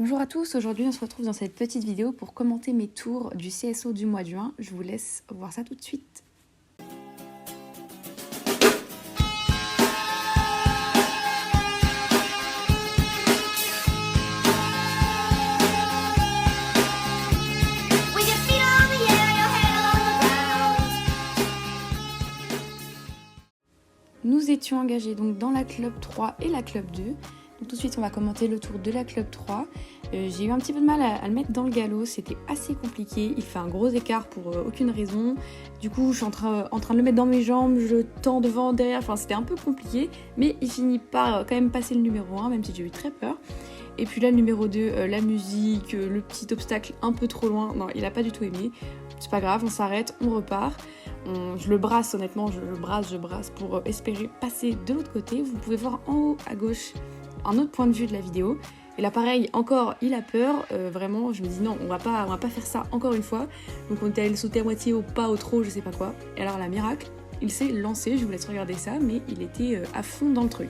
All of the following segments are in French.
Bonjour à tous, aujourd'hui on se retrouve dans cette petite vidéo pour commenter mes tours du CSO du mois de juin. Je vous laisse voir ça tout de suite. Nous étions engagés donc dans la club 3 et la club 2. Donc tout de suite on va commenter le tour de la club 3. J'ai eu un petit peu de mal à le mettre dans le galop, c'était assez compliqué, il fait un gros écart pour aucune raison. Du coup je suis en train de le mettre dans mes jambes, je tends devant, derrière, enfin c'était un peu compliqué. Mais il finit par quand même passer le numéro 1, même si j'ai eu très peur. Et puis là le numéro 2, la musique, le petit obstacle un peu trop loin, non il a pas du tout aimé. C'est pas grave, on s'arrête, on repart. Je le brasse honnêtement, je brasse pour espérer passer de l'autre côté. Vous pouvez voir en haut à gauche un autre point de vue de la vidéo. Et là pareil, encore il a peur, vraiment je me dis non on va pas faire ça encore une fois. Donc on était allé sauter à moitié au pas au trop, je sais pas quoi. Et alors la miracle, il s'est lancé, je vous laisse regarder ça, mais il était à fond dans le truc.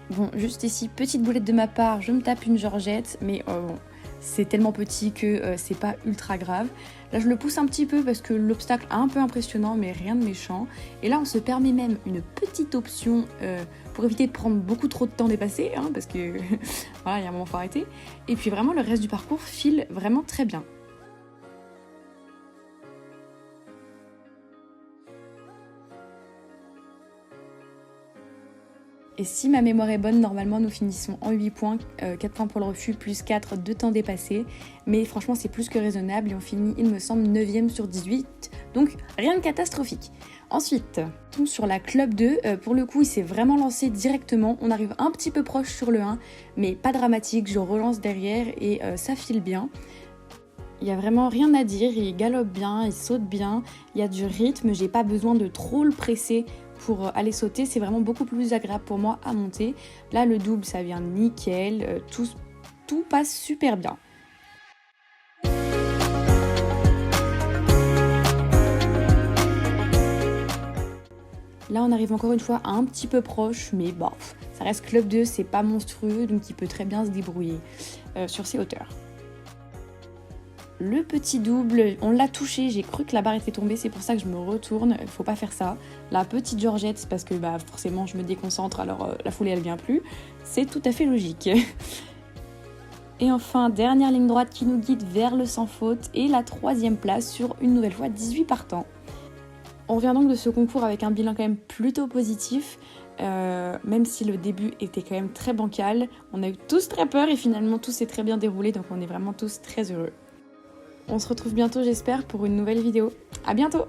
Bon, juste ici, petite boulette de ma part, je me tape une Georgette, mais bon, c'est tellement petit que c'est pas ultra grave. Là, je le pousse un petit peu parce que l'obstacle est un peu impressionnant, mais rien de méchant. Et là, on se permet même une petite option pour éviter de prendre beaucoup trop de temps dépassé, hein, parce que voilà, il y a un moment, faut arrêter. Et puis vraiment, le reste du parcours file vraiment très bien. Et si ma mémoire est bonne, normalement nous finissons en 8 points, 4 points pour le refus, plus 4 de temps dépassé. Mais franchement c'est plus que raisonnable et on finit, il me semble, 9e sur 18. Donc rien de catastrophique. Ensuite, on tombe sur la club 2. Pour le coup il s'est vraiment lancé directement. On arrive un petit peu proche sur le 1, mais pas dramatique, je relance derrière et ça file bien. Il n'y a vraiment rien à dire, il galope bien, il saute bien, il y a du rythme, j'ai pas besoin de trop le presser pour aller sauter, c'est vraiment beaucoup plus agréable pour moi à monter. Là le double ça vient nickel, tout passe super bien. Là on arrive encore une fois un petit peu proche, mais bon, ça reste club 2, c'est pas monstrueux, donc il peut très bien se débrouiller sur ces hauteurs. Le petit double, on l'a touché, j'ai cru que la barre était tombée, c'est pour ça que je me retourne, faut pas faire ça. La petite Georgette, c'est parce que forcément je me déconcentre, alors la foulée elle vient plus, c'est tout à fait logique. Et enfin, dernière ligne droite qui nous guide vers le sans faute et la 3e place sur une nouvelle fois 18 partants. On revient donc de ce concours avec un bilan quand même plutôt positif, même si le début était quand même très bancal. On a eu tous très peur et finalement tout s'est très bien déroulé, donc on est vraiment tous très heureux. On se retrouve bientôt j'espère pour une nouvelle vidéo. À bientôt!